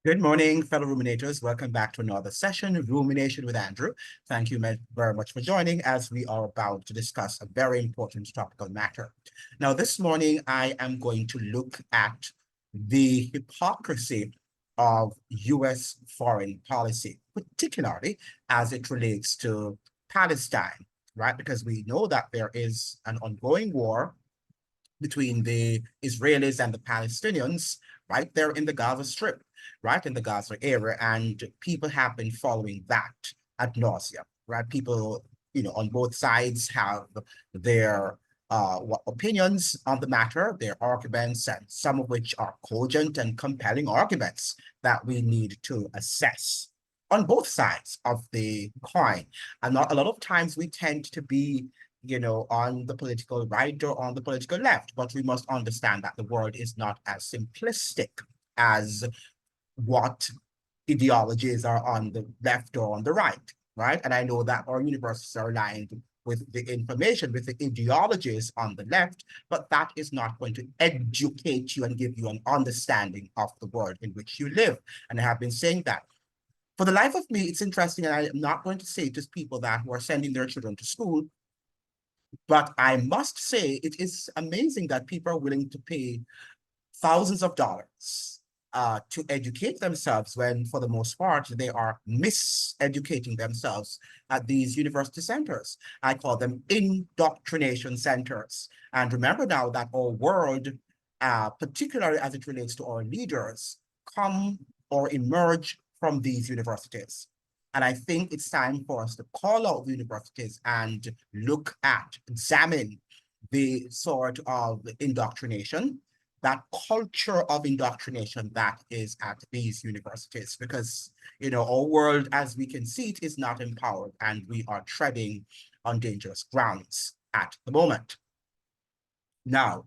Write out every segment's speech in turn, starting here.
Good morning, fellow ruminators. Welcome back to another session, Rumination with Andrew. Thank you very much for joining as we are about to discuss a very important topical matter. Now, this morning, I am going to look at the hypocrisy of U.S. foreign policy, particularly as it relates to Palestine, right? Because we know that there is an ongoing war between the Israelis and the Palestinians right there in the Gaza Strip, right in the Gaza area. And people have been following that ad nauseum, right? People, on both sides have their opinions on the matter, their arguments, and some of which are cogent and compelling arguments that we need to assess on both sides of the coin. And not a lot of times we tend to be on the political right or on the political left. But we must understand that the world is not as simplistic as what ideologies are on the left or on the right? And I know that our universities are aligned with the information, with the ideologies on the left, but that is not going to educate you and give you an understanding of the world in which you live. And I have been saying that. For the life of me, it's interesting, and I am not going to say it to people that who are sending their children to school, but I must say it is amazing that people are willing to pay thousands of dollars to educate themselves when, for the most part, they are miseducating themselves at these university centers. I call them indoctrination centers. And remember now that our world, particularly as it relates to our leaders, come or emerge from these universities. And I think it's time for us to call out the universities and look at, examine the sort of indoctrination, that culture of indoctrination that is at these universities. Because, our world, as we can see it, is not empowered, and we are treading on dangerous grounds at the moment. Now,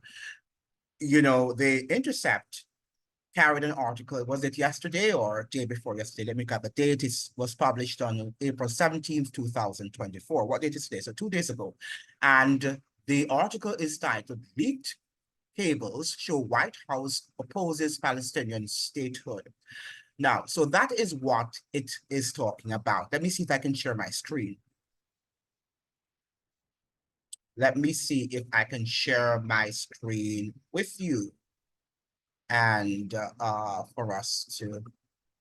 the Intercept carried an article, was it yesterday or day before yesterday? Let me get the date. It was published on April 17th, 2024. What date is today? So 2 days ago. And the article is titled, Leaked Cables Show White House Opposes Palestinian Statehood. Now, so that is what it is talking about. Let me see if I can share my screen. Let me see if I can share my screen with you, and for us to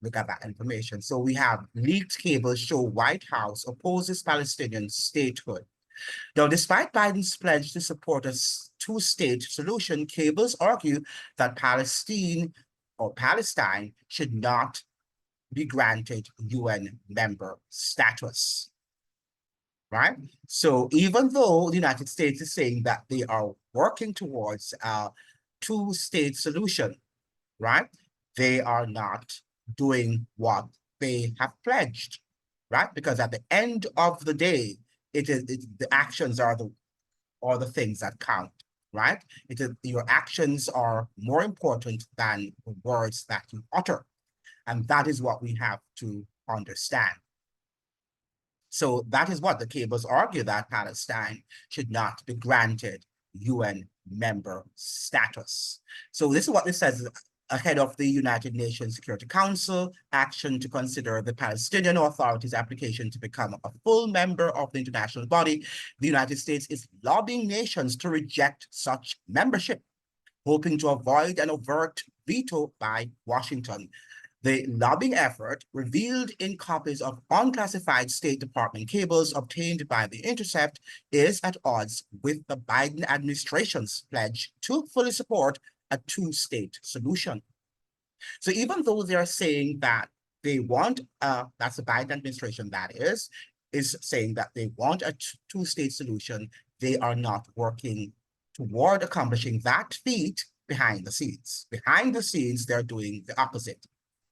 look at that information. So we have leaked cables show White House opposes Palestinian statehood. Now, despite Biden's pledge to support a two-state solution, cables argue that Palestine should not be granted UN member status, right? So even though the United States is saying that they are working towards two-state solution, right? They are not doing what they have pledged, right? Because at the end of the day, the actions are the things that count, right? Your actions are more important than the words that you utter, and that is what we have to understand. So that is what the cables argue, that Palestine should not be granted UN member status. So this is what this says ahead of the United Nations Security Council action to consider the Palestinian Authority's application to become a full member of the international body. The United States is lobbying nations to reject such membership, hoping to avoid an overt veto by Washington. The lobbying effort, revealed in copies of unclassified State Department cables obtained by The Intercept, is at odds with the Biden administration's pledge to fully support a two-state solution. So even though they're saying that they want, that's the Biden administration that is saying that they want a two-state solution, they are not working toward accomplishing that feat behind the scenes. Behind the scenes, they're doing the opposite.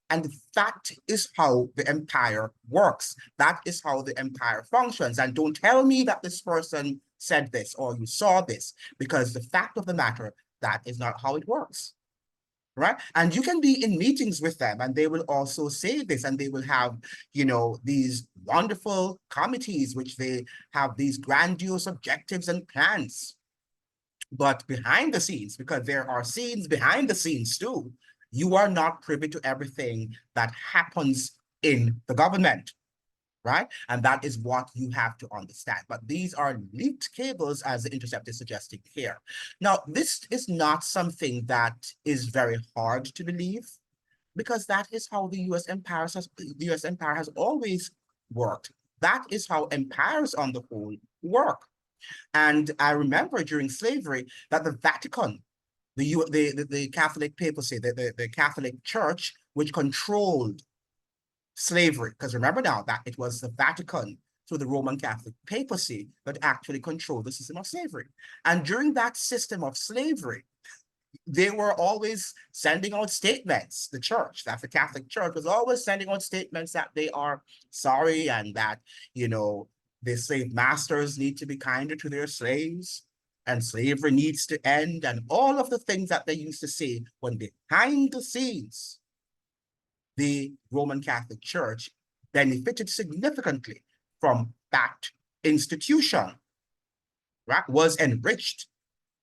And that is how the empire works. That is how the empire functions. And don't tell me that this person said this or you saw this, because the fact of the matter, that is not how it works, right? And you can be in meetings with them and they will also say this, and they will have, these wonderful committees, which they have these grandiose objectives and plans. But behind the scenes, because there are scenes behind the scenes too, You are not privy to everything that happens in the government, right? And that is what you have to understand. But these are leaked cables, as the Intercept is suggesting here. Now, this is not something that is very hard to believe, because that is how the US empire has always worked. That is how empires on the whole work. And I remember during slavery that the Vatican, the Catholic papacy, the Catholic Church, which controlled slavery, because remember now that it was the Vatican through the Roman Catholic papacy that actually controlled the system of slavery. And during that system of slavery, they were always sending out statements. The church, that's the Catholic Church, was always sending out statements that they are sorry and that, the slave masters need to be kinder to their slaves and slavery needs to end, and all of the things that they used to say when behind the scenes, the Roman Catholic Church benefited significantly from that institution, right? Was enriched,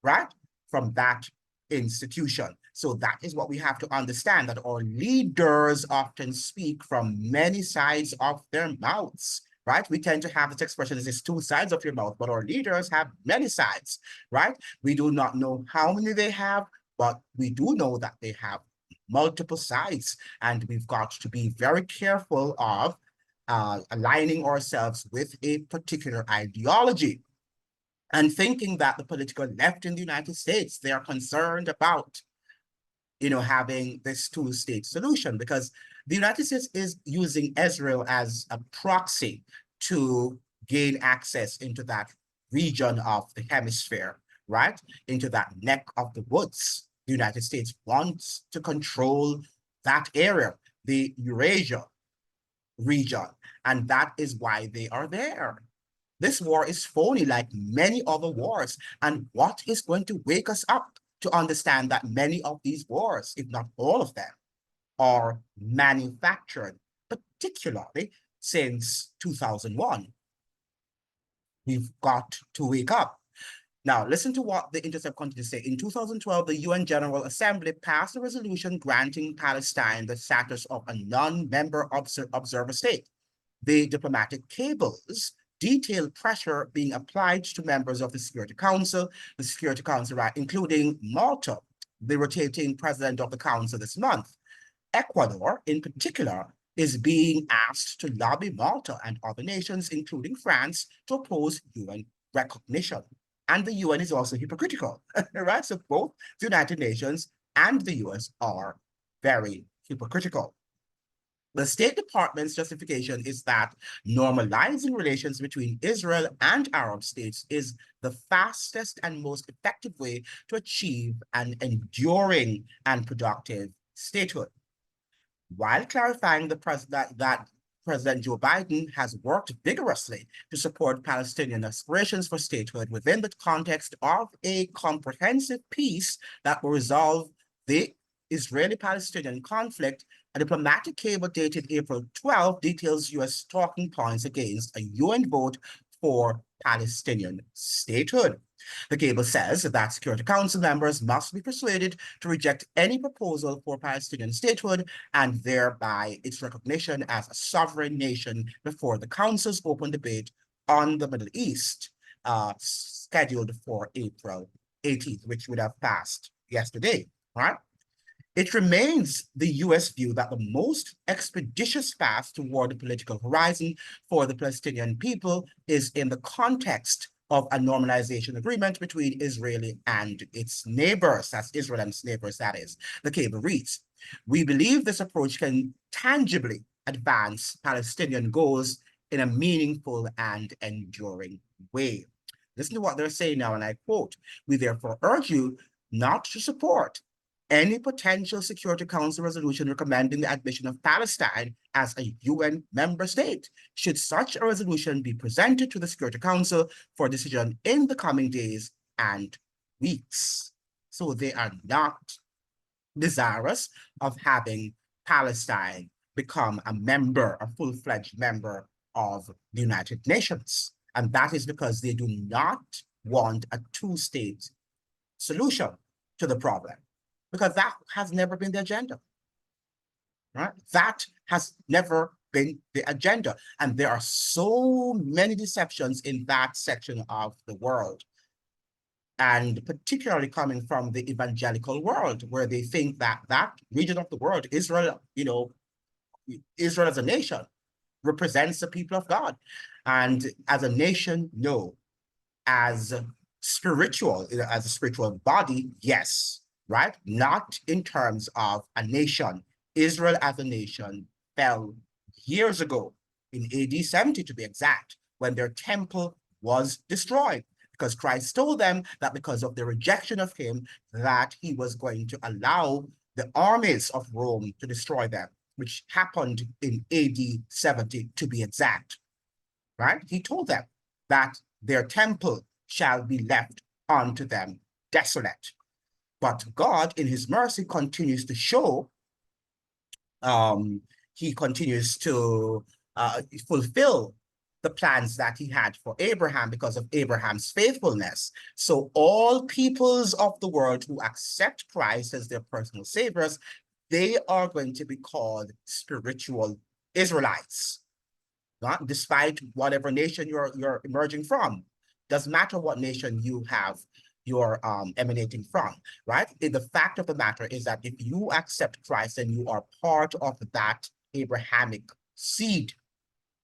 right? From that institution. So that is what we have to understand, that our leaders often speak from many sides of their mouths, right? We tend to have this expression, there's two sides of your mouth, but our leaders have many sides, right? We do not know how many they have, but we do know that they have multiple sides, and we've got to be very careful of aligning ourselves with a particular ideology and thinking that the political left in the United States, they are concerned about, having this two-state solution, because the United States is using Israel as a proxy to gain access into that region of the hemisphere, right? Into that neck of the woods. The United States wants to control that area, the Eurasia region, and that is why they are there. This war is phony like many other wars. And what is going to wake us up to understand that many of these wars, if not all of them, are manufactured, particularly since 2001. We've got to wake up. Now, listen to what the Intercept continues to say. In 2012, the UN General Assembly passed a resolution granting Palestine the status of a non-member observer state. The diplomatic cables detailed pressure being applied to members of the Security Council, right, including Malta, the rotating president of the Council this month. Ecuador, in particular, is being asked to lobby Malta and other nations, including France, to oppose UN recognition. And the UN is also hypocritical, right? So both the United Nations and the US are very hypocritical. The State Department's justification is that normalizing relations between Israel and Arab states is the fastest and most effective way to achieve an enduring and productive statehood. While clarifying that President Joe Biden has worked vigorously to support Palestinian aspirations for statehood within the context of a comprehensive peace that will resolve the Israeli-Palestinian conflict, a diplomatic cable dated April 12 details U.S. talking points against a UN vote for Palestinian statehood. The cable says that Security Council members must be persuaded to reject any proposal for Palestinian statehood and thereby its recognition as a sovereign nation before the Council's open debate on the Middle East, scheduled for April 18th, which would have passed yesterday, right? It remains the US view that the most expeditious path toward the political horizon for the Palestinian people is in the context of a normalization agreement between Israel and its neighbors. That's Israel and its neighbors, that is. The cable reads, "We believe this approach can tangibly advance Palestinian goals in a meaningful and enduring way." Listen to what they're saying now, and I quote, "We therefore urge you not to support any potential Security Council resolution recommending the admission of Palestine as a UN member state. Should such a resolution be presented to the Security Council for decision in the coming days and weeks." So they are not desirous of having Palestine become a member, a full-fledged member of the United Nations. And that is because they do not want a two-state solution to the problem. because that has never been the agenda, right? That has never been the agenda. And there are so many deceptions in that section of the world, and particularly coming from the evangelical world, where they think that that region of the world, Israel, Israel as a nation, represents the people of God. And as a nation, no. As spiritual, as a spiritual body, yes, right? Not in terms of a nation. Israel as a nation fell years ago, in AD 70 to be exact, when their temple was destroyed. Because Christ told them that because of their rejection of him, that he was going to allow the armies of Rome to destroy them, which happened in AD 70 to be exact, right? He told them that their temple shall be left unto them desolate. But God, in his mercy, continues to show, he continues to fulfill the plans that he had for Abraham because of Abraham's faithfulness. So all peoples of the world who accept Christ as their personal saviors, they are going to be called spiritual Israelites, not despite whatever nation you're emerging from. Doesn't matter what nation you're emanating from, right? The fact of the matter is that if you accept Christ and you are part of that Abrahamic seed,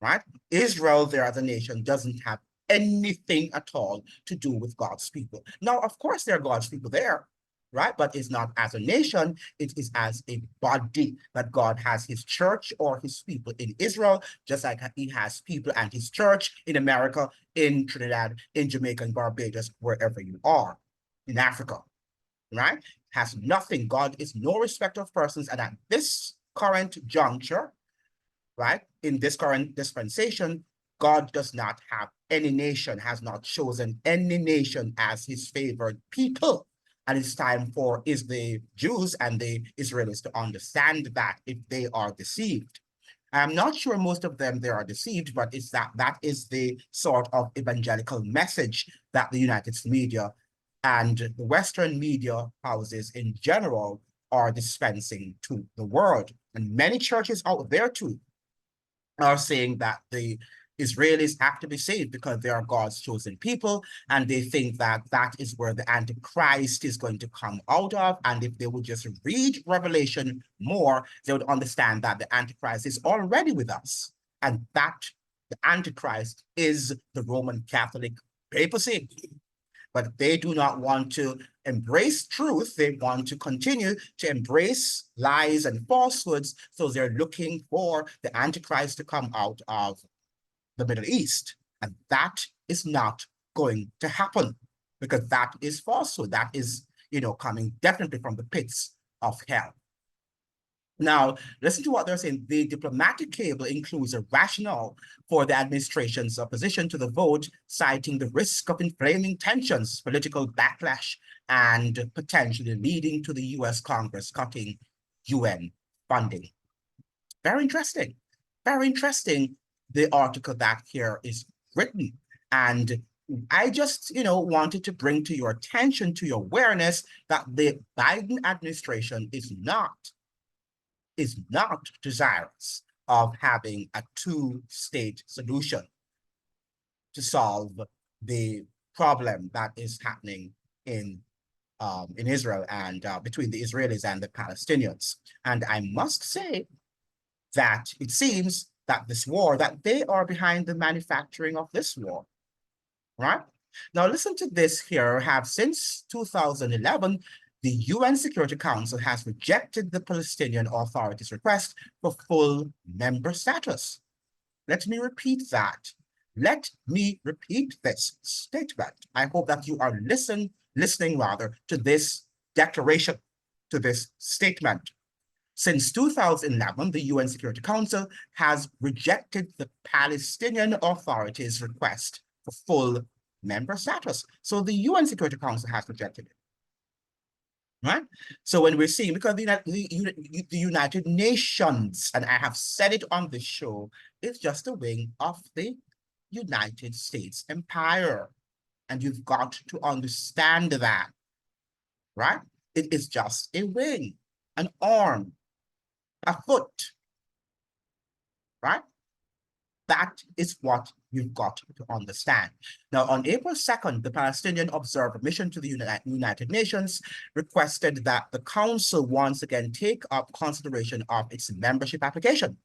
right? Israel there as a nation doesn't have anything at all to do with God's people. Now, of course, there are God's people there, right? But it's not as a nation, it is as a body that God has his church or his people in Israel, just like he has people and his church in America, in Trinidad, in Jamaica, and Barbados, wherever you are, in Africa, right? Has nothing. God is no respecter of persons. And at this current juncture, right, in this current dispensation, God does not have any nation, has not chosen any nation as his favored people. And it's time for the Jews and the Israelis to understand that if they are deceived. I'm not sure most of them they are deceived, but it's that is the sort of evangelical message that the United States media and the Western media houses in general are dispensing to the world. And many churches out there too are saying that the Israelis have to be saved because they are God's chosen people, and they think that that is where the Antichrist is going to come out of. And if they would just read Revelation more, they would understand that the Antichrist is already with us, and that the Antichrist is the Roman Catholic papacy. But they do not want to embrace truth. They want to continue to embrace lies and falsehoods. So they're looking for the Antichrist to come out of the Middle East. And that is not going to happen because that is falsehood. That is, coming definitely from the pits of hell. Now, listen to what they're saying. The diplomatic cable includes a rationale for the administration's opposition to the vote, citing the risk of inflaming tensions, political backlash, and potentially leading to the US Congress cutting UN funding. Very interesting. Very interesting, the article that here is written. And I just, wanted to bring to your attention, to your awareness, that the Biden administration is not desirous of having a two-state solution to solve the problem that is happening in Israel and between the Israelis and the Palestinians. And I must say that it seems that this war, that they are behind the manufacturing of this war, right? Now listen to this here. Have since 2011, the UN Security Council has rejected the Palestinian Authority's request for full member status. Let me repeat that. Let me repeat this statement. I hope that you are listening to this declaration, to this statement. Since 2011, the UN Security Council has rejected the Palestinian Authority's request for full member status. So the UN Security Council has rejected it. Right? So when we're seeing, because the United Nations, and I have said it on this show, is just a wing of the United States empire. And you've got to understand that, right? It is just a wing, an arm, a foot, right? That is what you've got to understand. Now, on April 2nd, the Palestinian Observer Mission to the United Nations requested that the Council once again take up consideration of its membership application.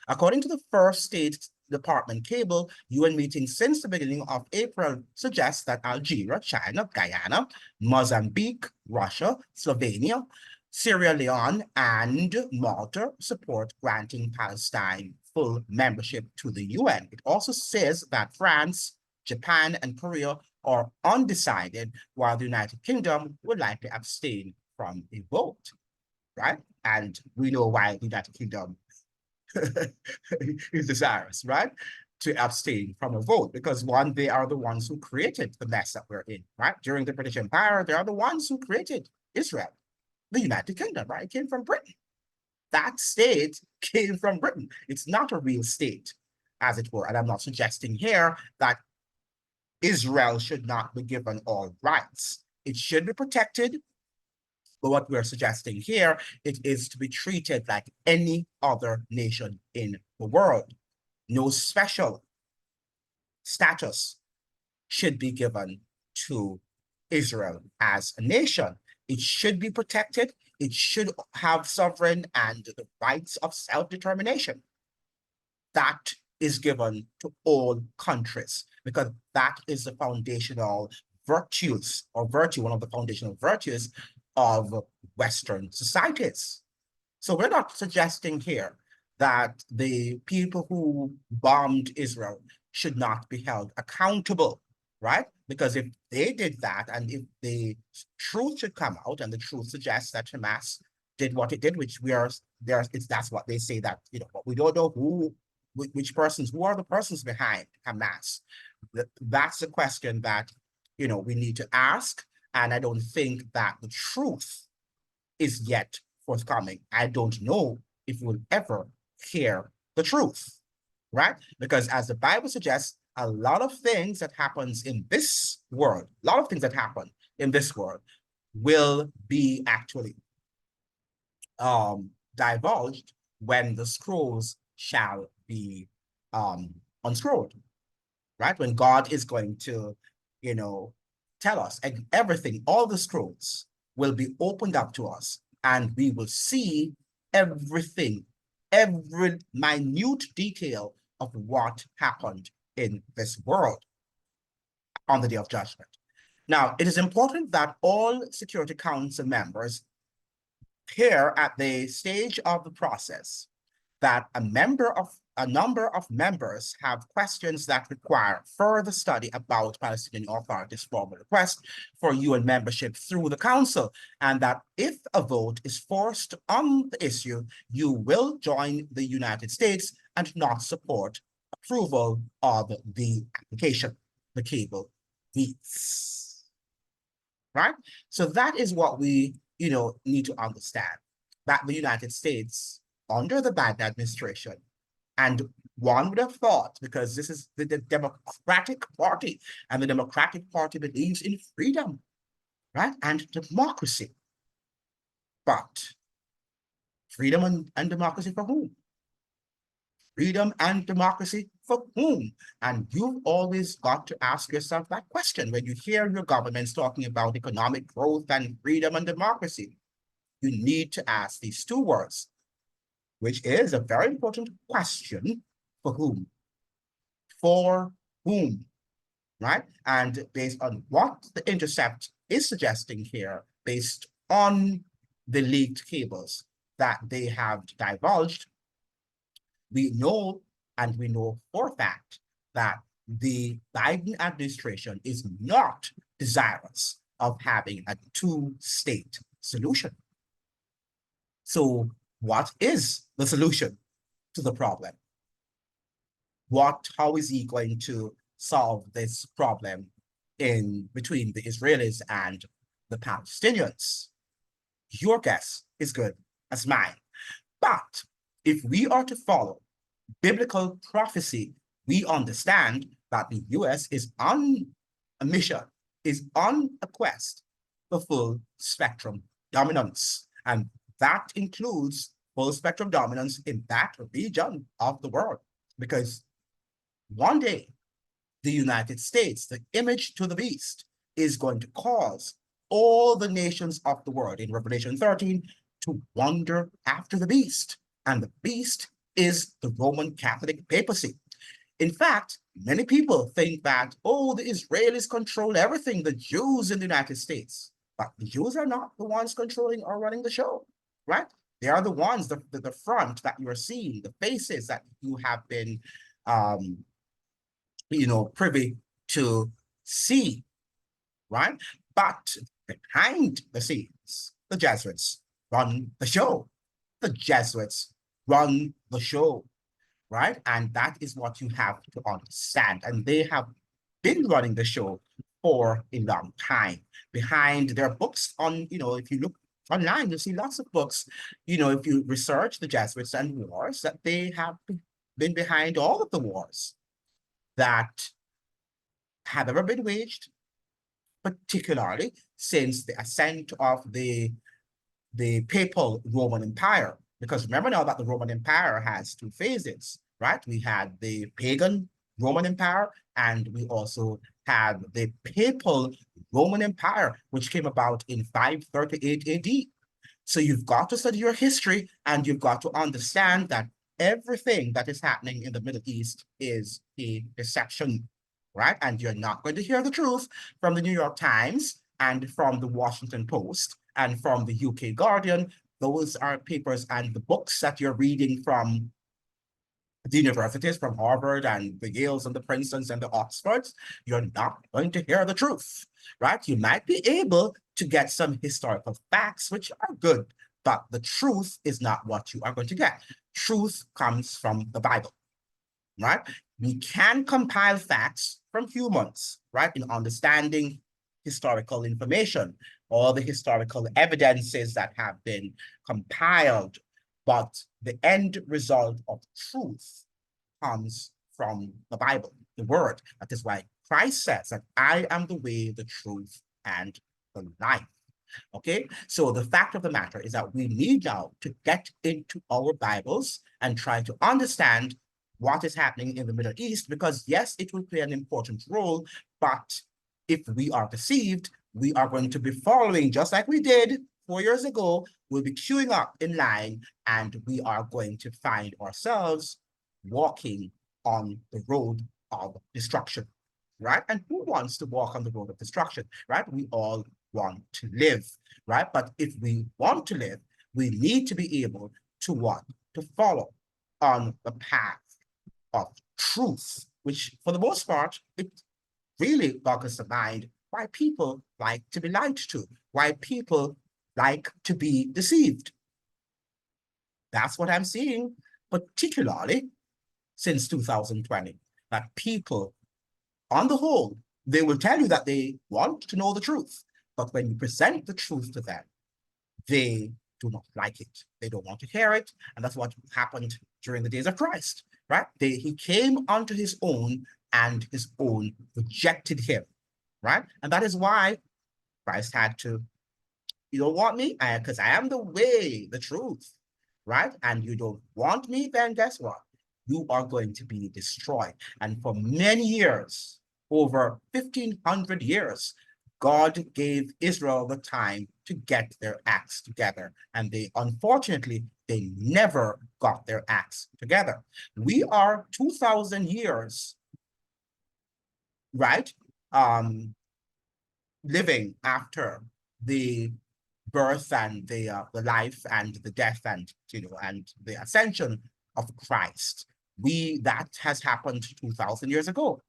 According to the First State Department cable, UN meetings since the beginning of April suggest that Algeria, China, Guyana, Mozambique, Russia, Slovenia, Sierra Leone, and Malta support granting Palestine full membership to the UN. It also says that France, Japan, and Korea are undecided, while the United Kingdom will likely abstain from a vote, right? And we know why the United Kingdom is desirous, right? To abstain from a vote, because one, they are the ones who created the mess that we're in, right? During the British Empire, they are the ones who created Israel, the United Kingdom, right? It came from Britain. That state came from Britain. It's not a real state, as it were. And I'm not suggesting here that Israel should not be given all rights. It should be protected. But what we're suggesting here, it is to be treated like any other nation in the world. No special status should be given to Israel as a nation. It should be protected. It should have sovereign and the rights of self-determination. That is given to all countries, because that is the foundational virtues, or virtue, one of the foundational virtues of Western societies. So we're not suggesting here that the people who bombed Israel should not be held accountable, right? Because if they did that, and if the truth should come out, and the truth suggests that Hamas did what it did, which we are there, that's what they say, that, you know, but we don't know who are the persons behind Hamas. That's a question that, you know, we need to ask. And I don't think that the truth is yet forthcoming. I don't know if we'll ever hear the truth, right? Because as the Bible suggests, a lot of things that happens in this world, a lot of things that happen in this world will be actually divulged when the scrolls shall be unscrolled, right? When God is going to, you know, tell us everything, all the scrolls will be opened up to us, and we will see everything, every minute detail of what happened in this world on the day of judgment. Now, it is important that all Security Council members here at the stage of the process that a number of members have questions that require further study about Palestinian Authority's formal request for UN membership through the Council, and that if a vote is forced on the issue, you will join the United States and not support approval of the application, the cable meets, right? So that is what we, you know, need to understand, that the United States, under the Biden administration, and one would have thought, because this is the Democratic Party, and the Democratic Party believes in freedom, right, and democracy. But freedom and democracy for whom? Freedom and democracy for whom? And you've always got to ask yourself that question when you hear your governments talking about economic growth and freedom and democracy. You need to ask these two words, which is a very important question: for whom? For whom, right? And based on what the Intercept is suggesting here, based on the leaked cables that they have divulged, we know, and we know for a fact, that the Biden administration is not desirous of having a two-state solution. So what is the solution to the problem? How is he going to solve this problem in between the Israelis and the Palestinians? Your guess is good as mine. But if we are to follow biblical prophecy, we understand that the US is on a mission, is on a quest for full spectrum dominance. And that includes full spectrum dominance in that region of the world. Because one day, the United States, the image to the beast, is going to cause all the nations of the world in Revelation 13 to wander after the beast. And the beast is the Roman Catholic papacy. In fact, many people think that, oh, the Israelis control everything, the Jews in the United States. But the Jews are not the ones controlling or running the show, right? They are the ones, the front that you're seeing, the faces that you have been, privy to see, right? But behind the scenes, the Jesuits run the show. The Jesuits run the show, right? And that is what you have to understand. And they have been running the show for a long time. Behind their books on, if you look online, you'll see lots of books, if you research the Jesuits and wars, that they have been behind all of the wars that have ever been waged, particularly since the ascent of the papal Roman Empire. Because remember now that the Roman Empire has two phases, right? We had the pagan Roman Empire, and we also had the papal Roman Empire, which came about in 538 AD. So you've got to study your history, and you've got to understand that everything that is happening in the Middle East is a deception, right? And you're not going to hear the truth from the New York Times and from the Washington Post and from the UK Guardian. Those are papers and the books that you're reading from the universities, from Harvard and the Yales and the Princetons and the Oxfords. You're not going to hear the truth, right? You might be able to get some historical facts, which are good, but the truth is not what you are going to get. Truth comes from the Bible, right? We can compile facts from humans, right, in understanding historical information, all the historical evidences that have been compiled, but the end result of truth comes from the Bible, the word. That is why Christ says that I am the way, the truth, and the life. Okay, so the fact of the matter is that we need now to get into our Bibles and try to understand what is happening in the Middle East, because yes, it will play an important role, but if we are deceived, we are going to be following, just like we did 4 years ago, we'll be queuing up in line, and we are going to find ourselves walking on the road of destruction, right? And who wants to walk on the road of destruction, right? We all want to live, right? But if we want to live, we need to be able to what? To follow on the path of truth, which for the most part, it really boggles the mind why people like to be lied to, why people like to be deceived. That's what I'm seeing, particularly since 2020, that people, on the whole, they will tell you that they want to know the truth, but when you present the truth to them, they do not like it. They don't want to hear it, and that's what happened during the days of Christ, right? He came unto his own, and his own rejected him, right? And that is why Christ had to, you don't want me? Because I am the way, the truth, right? And you don't want me, then guess what? You are going to be destroyed. And for many years, over 1,500 years, God gave Israel the time to get their acts together. And unfortunately, they never got their acts together. We are 2,000 years, right? Living after the birth and the life and the death and and the ascension of Christ. That has happened 2,000 years ago.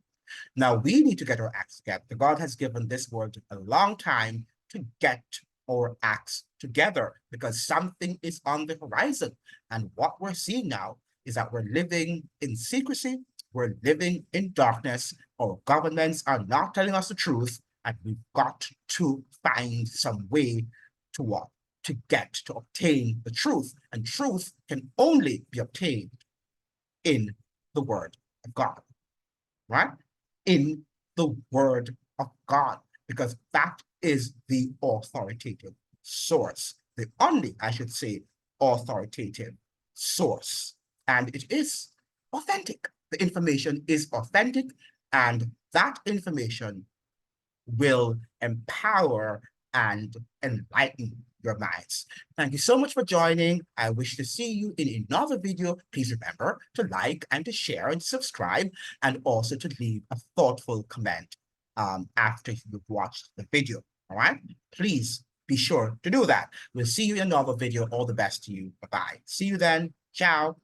Now we need to get our acts together. God has given this world a long time to get our acts together, because something is on the horizon. And what we're seeing now is that we're living in secrecy, we're living in darkness, our governments are not telling us the truth, and we've got to find some way to what? To obtain the truth. And truth can only be obtained in the Word of God, right? In the Word of God, because that is the authoritative source, the only, I should say, authoritative source. And it is authentic. The information is authentic, and that information will empower and enlighten your minds. Thank you so much for joining. I wish to see you in another video. Please remember to like and to share and subscribe, and also to leave a thoughtful comment after you've watched the video. All right? Please be sure to do that. We'll see you in another video. All the best to you. Bye-bye. See you then. Ciao.